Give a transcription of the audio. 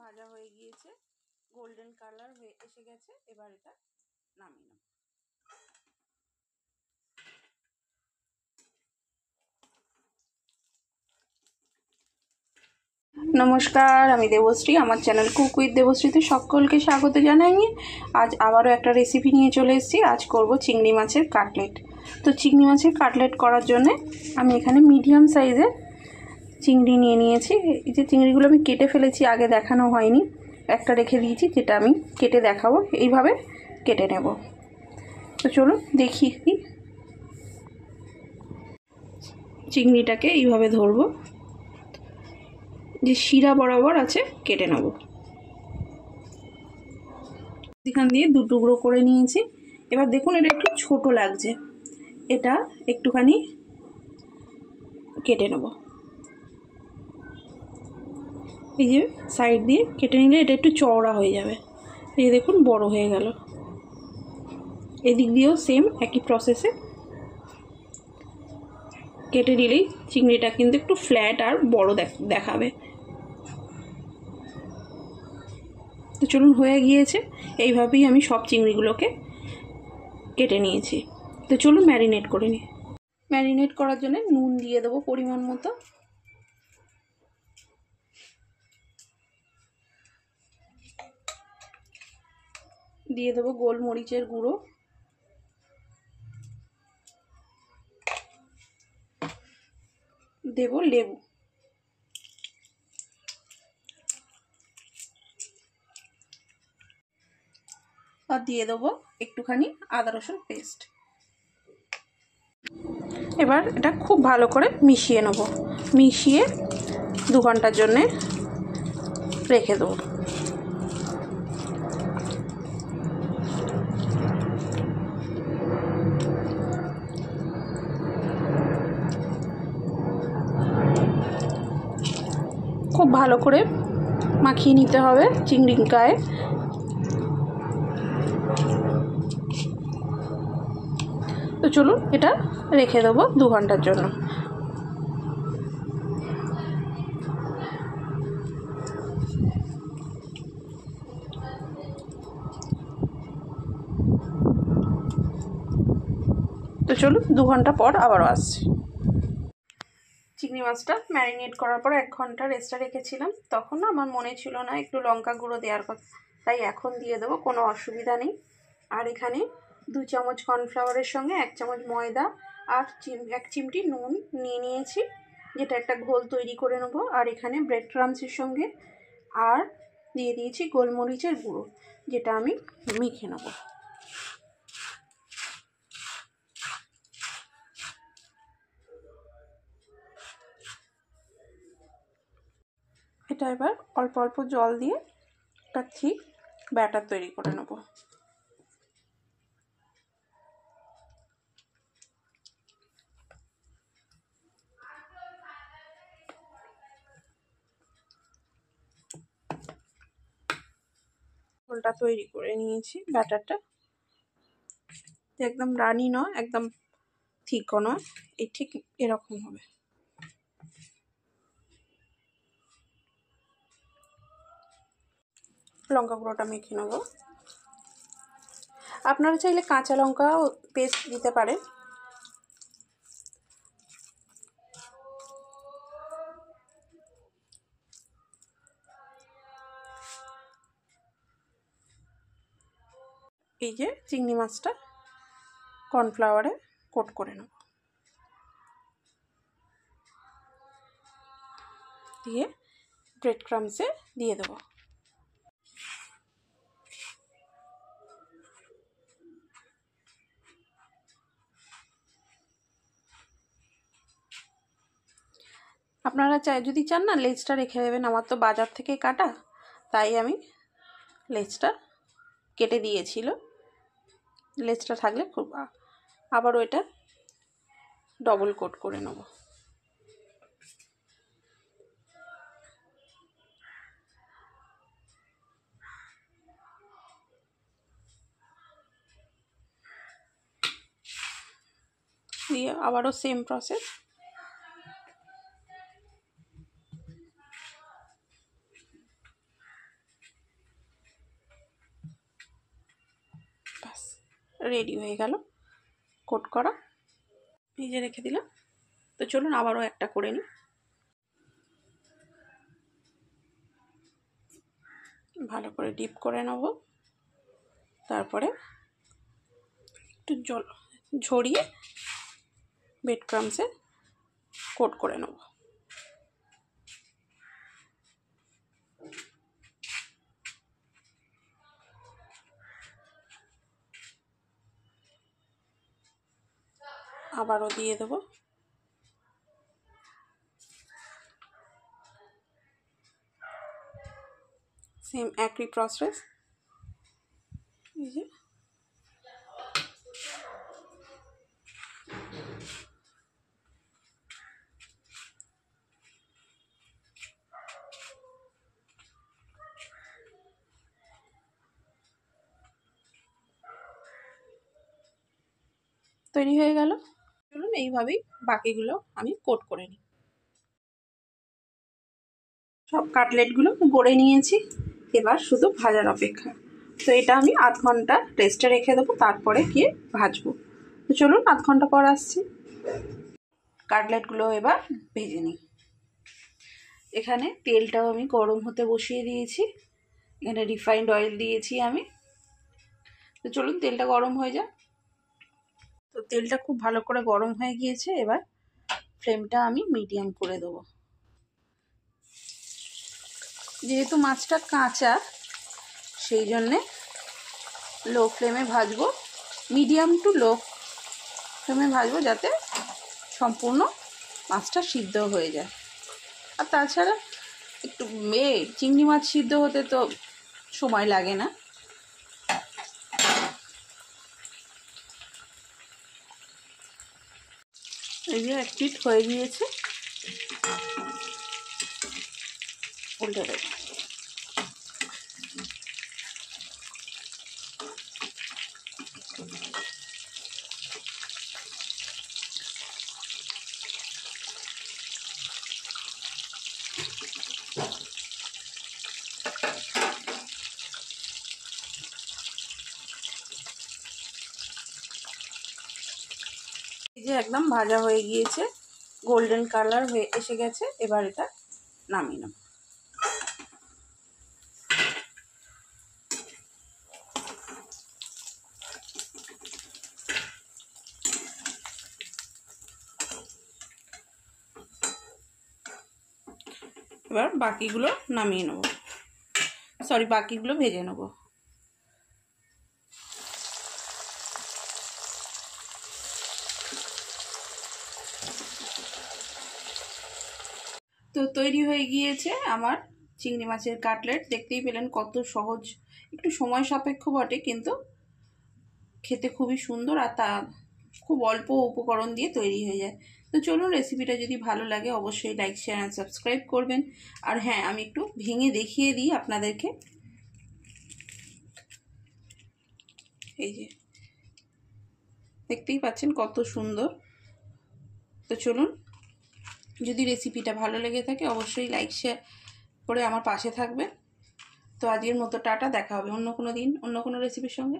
ভাজা হয়ে গিয়েছে, গোল্ডেন কালার হয়ে এসে গেছে। এবার এটা নামিয়ে নেব। নমস্কার, আমি দেবশ্রী। আমার চ্যানেল কুক উইথ দেবশ্রীতে সকলকে স্বাগত জানাই। আজ আবারও একটা রেসিপি নিয়ে চলে এসেছি। আজ করব চিংড়ি মাছের কাটলেট। তো চিংড়ি মাছের কাটলেট করার জন্য আমি এখানে মিডিয়াম সাইজের চিংড়ি নিয়ে নিয়েছি। এই যে চিংড়িগুলো আমি কেটে ফেলেছি, আগে দেখানো হয়নি, একটা রেখে দিয়েছি যেটা আমি কেটে দেখাবো। এইভাবে কেটে নেব। তো চলুন দেখি। চিংড়িটাকে এইভাবে ধরবো, যে শিরা বরাবর আছে কেটে নেব। এখান দিয়ে দু টুকরো করে নিয়েছি। এবার দেখুন এটা একটু ছোট লাগছে, এটা একটুখানি কেটে নেব। এই যে সাইড দিয়ে কেটে নিলে এটা একটু চওড়া হয়ে যাবে। এই দেখুন বড় হয়ে গেল। এদিক দিয়েও সেম একই প্রসেসে কেটে নিলেই চিংড়িটা কিন্তু একটু ফ্ল্যাট আর বড় দেখাবে। তো চলুন, হয়ে গিয়েছে। এইভাবেই আমি সব চিংড়িগুলোকে কেটে নিয়েছি। তো চলুন ম্যারিনেট করে নিই। ম্যারিনেট করার জন্য নুন দিয়ে দেবো পরিমাণ মতো। দিয়ে দেবো গোলমরিচের গুঁড়ো, দেব লেবু, আর দিয়ে দেবো একটুখানি আদা রসুন পেস্ট। এবার এটা খুব ভালো করে মিশিয়ে নেব। মিশিয়ে 2 ঘন্টার জন্যে রেখে দেবো। খুব ভালো করে মাখিয়ে নিতে হবে চিংড়ির গায়ে। তো চলুন এটা রেখে দেবো 2 ঘন্টার জন্য। তো চলুন 2 ঘন্টা পর আবারও আসছি। চিংড়ি মাছটা ম্যারিনেট করার পর 1 ঘন্টা রেস্টে রেখেছিলাম। তখন আমার মনে ছিল না একটু লঙ্কা গুঁড়ো দেওয়ার কথা, তাই এখন দিয়ে দেবো, কোনো অসুবিধা নেই। আর এখানে 2 চামচ কর্নফ্লাওয়ারের সঙ্গে 1 চামচ ময়দা আর 1 চিমটি নুন নিয়ে নিয়েছি, যেটা একটা ঘোল তৈরি করে নেবো। আর এখানে ব্রেড ক্রাম্বসের সঙ্গে আর দিয়ে দিয়েছি গোলমরিচের গুঁড়ো, যেটা আমি মেখে নেবো। এটা এবার অল্প অল্প জল দিয়ে একটা ঠিক ব্যাটার তৈরি করে নেব। ঘোলটা তৈরি করে নিয়েছি। ব্যাটারটা একদম রানি নয়, একদম থিকও নয়, এই ঠিক এরকম হবে। লঙ্কা গুঁড়োটা মেখে নেব। আপনারা চাইলে কাঁচা লঙ্কা পেস্ট দিতে পারেন। এই যে চিংড়ি মাছটা কর্নফ্লাওয়ারে কোট করে নেব, দিয়ে ব্রেড ক্রাম্বসে দিয়ে দেবো। আপনারা যদি চান না লেজটা রেখে দেবেন। আমার তো বাজার থেকে কাটা, তাই আমি লেজটা কেটে দিয়েছিল। লেজটা থাকলে খুব আবারও এটা ডবল কোট করে নেব। দিয়ে আবারও সেম প্রসেস। রেডি হয়ে গেল কোট করা। ভেজে রেখে দিলাম। তো চলুন আবারও একটা করে নিই। ভালো করে ডিপ করে নেব, তারপরে একটু জল ঝরিয়ে ব্রেড ক্রাম্বসে কোট করে নেব। আবারও দিয়ে দেব। সেম একই প্রসেস। এই যে তৈরি হয়ে গেল। চলুন এইভাবেই বাকিগুলো আমি কোট করে নিই। সব কাটলেটগুলো গড়ে নিয়েছি, এবার শুধু ভাজার অপেক্ষা। তো এটা আমি আধ ঘন্টা রেস্টে রেখে দেবো, তারপরে গিয়ে ভাজবো। তো চলুন আধ ঘন্টা পর আসছি। কাটলেটগুলো এবার ভেজে নিই। এখানে তেলটাও আমি গরম হতে বসিয়ে দিয়েছি। এখানে রিফাইন্ড অয়েল দিয়েছি আমি। তো চলুন তেলটা গরম হয়ে যায়। তো তেলটা খুব ভালো করে গরম হয়ে গিয়েছে, এবার ফ্লেমটা আমি মিডিয়াম করে দেবো। যেহেতু মাছটা কাঁচা, সেই জন্যে লো ফ্লেমে ভাজবো, মিডিয়াম টু লো ফ্লেমে ভাজবো, যাতে সম্পূর্ণ মাছটা সিদ্ধ হয়ে যায়। আর তাছাড়া একটু চিংড়ি মাছ সিদ্ধ হতে তো সময় লাগে না। এই যে এক পিঠ হয়ে গিয়েছে, উল্টে দেবো। এই যে একদম ভাজা হয়ে গিয়েছে, গোল্ডেন কালার হয়ে এসে গেছে। এবার এটা নামিয়ে নেব। এবার বাকিগুলো নামিয়ে নেব, বাকিগুলো ভেজে নেব। তো তৈরি হয়ে গিয়েছে আমার চিংড়ি মাছের কাটলেট। দেখতেই পেলেন কত সহজ, একটু সময় সাপেক্ষ বটে, কিন্তু খেতে খুবই সুন্দর, আর তা খুব অল্প উপকরণ দিয়ে তৈরি হয়ে যায়। তো চলুন, রেসিপিটা যদি ভালো লাগে অবশ্যই লাইক, শেয়ার অ্যান্ড সাবস্ক্রাইব করবেন। আর হ্যাঁ, আমি একটু ভেঙে দেখিয়ে দিই আপনাদেরকে। এই যে দেখতেই পাচ্ছেন কত সুন্দর। তো চলুন, যদি রেসিপিটা ভালো লেগে থাকে অবশ্যই লাইক শেয়ার করে আমার পাশে থাকবেন। তো আজকের মতো টাটা, দেখা হবে অন্য কোনো দিন অন্য কোনো রেসিপির সঙ্গে।